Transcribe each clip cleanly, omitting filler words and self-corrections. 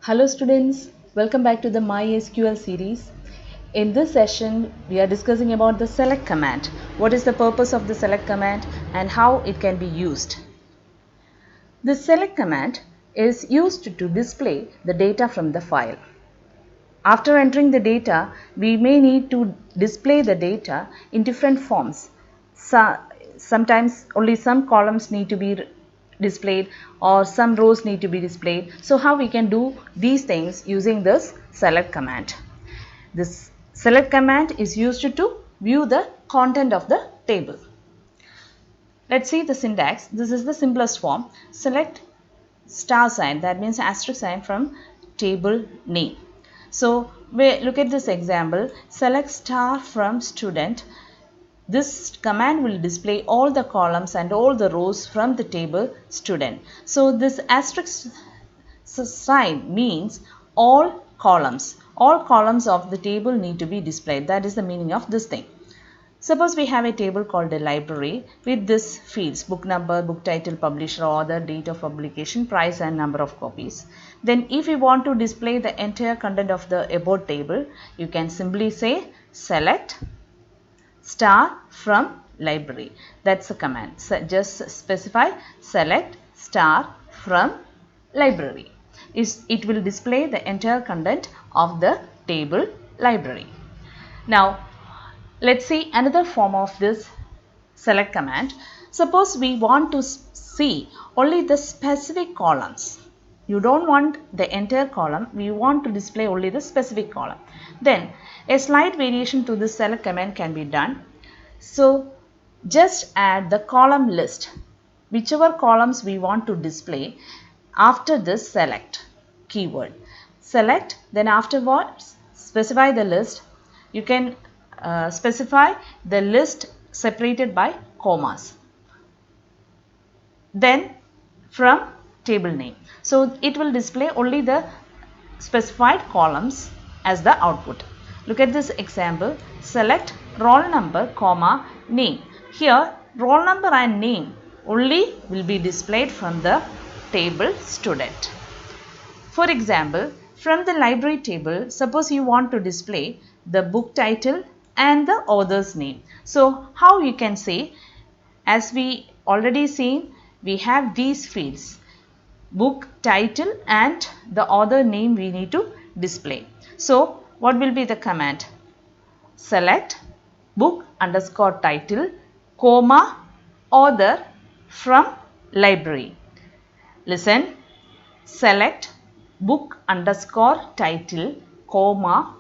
Hello students, welcome back to the MySQL series. In this session, we are discussing about the select command. What is the purpose of the select command and how it can be used. The select command is used to display the data from the file. After entering the data, we may need to display the data in different forms. Sometimes only some columns need to be displayed or some rows need to be displayed. So how we can do these things using this select command. This select command is used to view the content of the table. Let's see the syntax. This is the simplest form. Select star sign, that means asterisk sign from table name. So look at this example. Select star from student. This command will display all the columns and all the rows from the table student. So this asterisk sign means all columns of the table need to be displayed. That is the meaning of this thing. Suppose we have a table called a library with this fields: book number, book title, publisher, author, date of publication, price and number of copies. Then if you want to display the entire content of the above table, you can simply say select star from library. That's the command. So just specify select star from library. It will display the entire content of the table library. Now let's see another form of this select command. Suppose we want to see only the specific columns. You don't want the entire column, we want to display only the specific column. Then a slight variation to this select command can be done. So just add the column list, whichever columns we want to display after this select keyword. Select, then afterwards specify the list. You can specify the list separated by commas. Then from table name. So it will display only the specified columns as the output. Look at this example. Select roll number, comma, name. Here roll number and name only will be displayed from the table student. For example, from the library table, suppose you want to display the book title and the author's name. So how you can say, as we already seen, we have these fields: book title and the author name we need to display. So what will be the command? Select book underscore title, comma, author from library. Listen, select book underscore title, comma,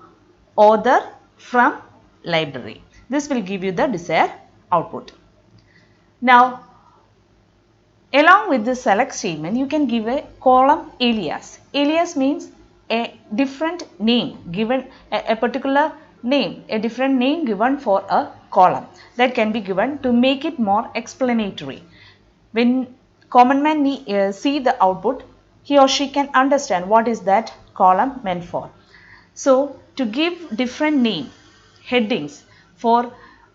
author from library. This will give you the desired output. Now along with the select statement, you can give a column alias. Alias means a different name given, a particular name, a different name given for a column that can be given to make it more explanatory. When common man see the output, he or she can understand what is that column meant for. So to give different name headings for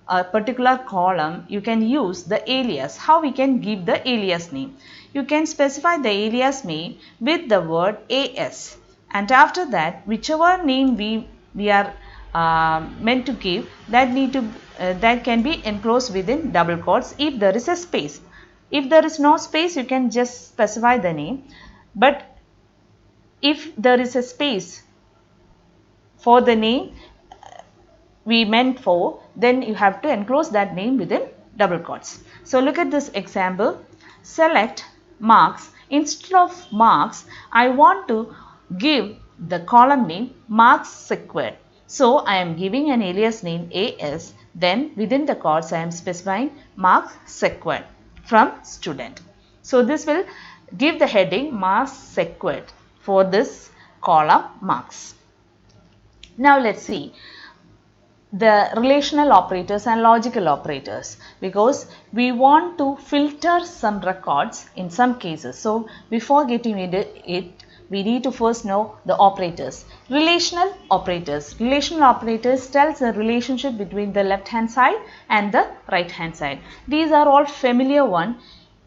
a particular column, you can use the alias. How we can give the alias name? You can specify the alias name with the word as, and after that whichever name we are meant to give, that can be enclosed within double quotes if there is a space. If there is no space, you can just specify the name, but if there is a space for the name we meant for, then you have to enclose that name within double quotes. So look at this example. Select marks. Instead of marks, I want to give the column name marks squared. So I am giving an alias name as, then within the quotes I am specifying marks squared from student. So this will give the heading marks squared for this column marks. Now let's see the relational operators and logical operators, because we want to filter some records in some cases. So before getting into it, we need to first know the operators. Relational operators. Relational operators tells the relationship between the left hand side and the right hand side. These are all familiar one.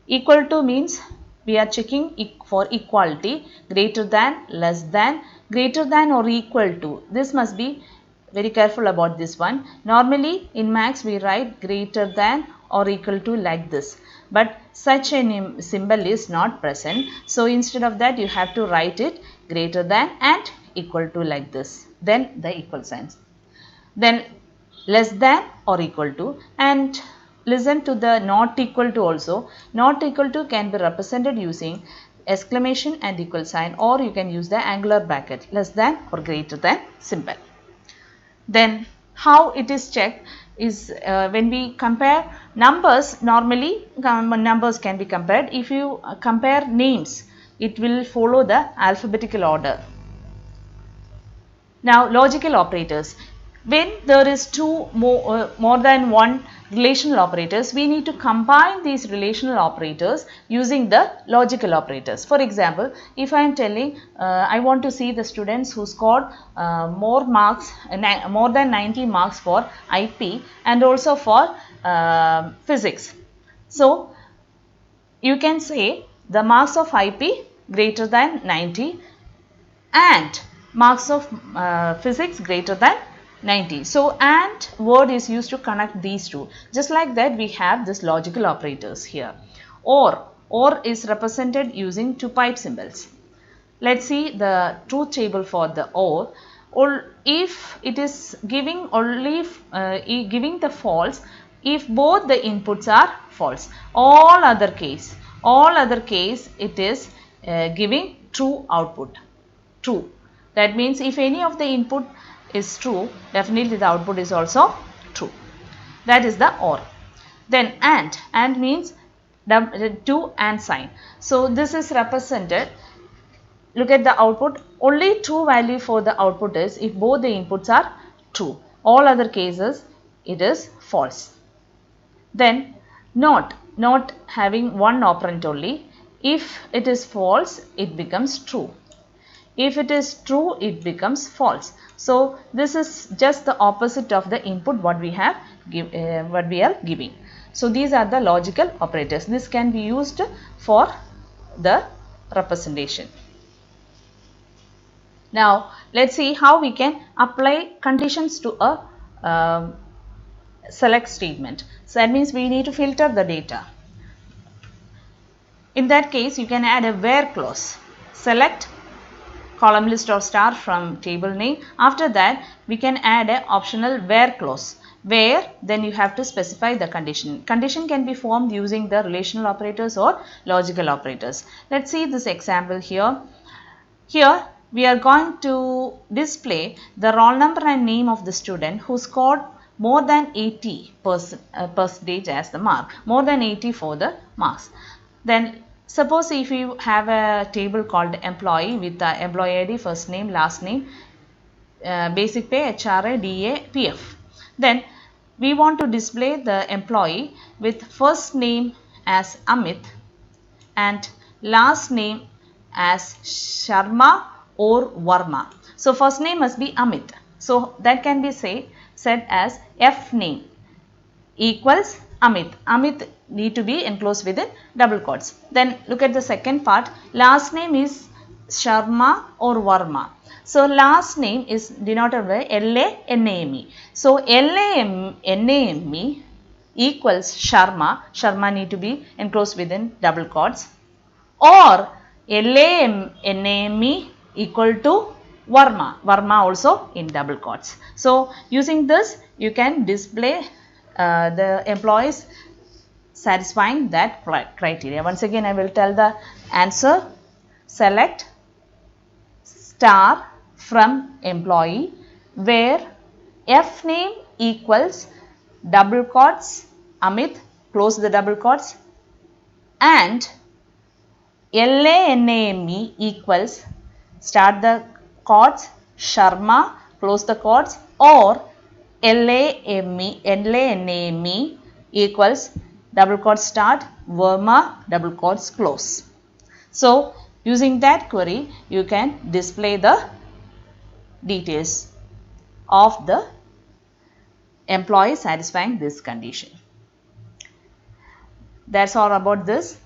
Equal to means we are checking for equality, greater than, less than, greater than or equal to. This must be very careful about this one. Normally in maths we write greater than or equal to like this, but such a symbol is not present. So instead of that you have to write it greater than and equal to like this, then the equal signs. Then less than or equal to, and listen to the not equal to also. Not equal to can be represented using exclamation and equal sign, or you can use the angular bracket, less than or greater than symbol. Then how it is checked is when we compare numbers, normally numbers can be compared. If you compare names, it will follow the alphabetical order. Now logical operators. When there is more than one relational operators, we need to combine these relational operators using the logical operators. For example, if I am telling I want to see the students who scored more than 90 marks for IP and also for physics. So you can say the marks of IP greater than 90 and marks of physics greater than 90. So and word is used to connect these two. Just like that we have this logical operators here. Or is represented using two pipe symbols. Let's see the truth table for the or if it is giving only giving the false if both the inputs are false. All other case it is giving true output. True. That means if any of the input is true, definitely the output is also true. That is the or. Then and means to and sign. So this is represented. Look at the output. Only true value for the output is if both the inputs are true. All other cases it is false. Then not having one operand only. If it is false, it becomes true. If it is true, it becomes false. So this is just the opposite of the input what we are giving. So these are the logical operators. This can be used for the representation. Now let's see how we can apply conditions to a select statement. So that means we need to filter the data. In that case, you can add a where clause. Select column list or star from table name. After that, we can add an optional where clause. Where, then you have to specify the condition. Condition can be formed using the relational operators or logical operators. Let's see this example here. Here, we are going to display the roll number and name of the student who scored more than 80% as the mark. More than 80 for the marks. Then suppose if you have a table called employee with the employee ID, first name, last name, basic pay, HRA, DA, PF. Then we want to display the employee with first name as Amit and last name as Sharma or Varma. So first name must be Amit. So that can be said as F name equals Amit. Amit need to be enclosed within double quotes. Then look at the second part. Last name is Sharma or Varma. So last name is denoted by LANAME. So LANAME equals Sharma. Sharma need to be enclosed within double quotes. Or LANAME equal to Varma. Varma also in double quotes. So using this you can display the employees satisfying that criteria. Once again I will tell the answer. Select star from employee where F name equals double quotes Amit, close the double quotes, and LANAME equals, start the quotes, Sharma, close the quotes, or LANAME equals double quotes start, Varma, double quotes close. So using that query you can display the details of the employee satisfying this condition. That's all about this.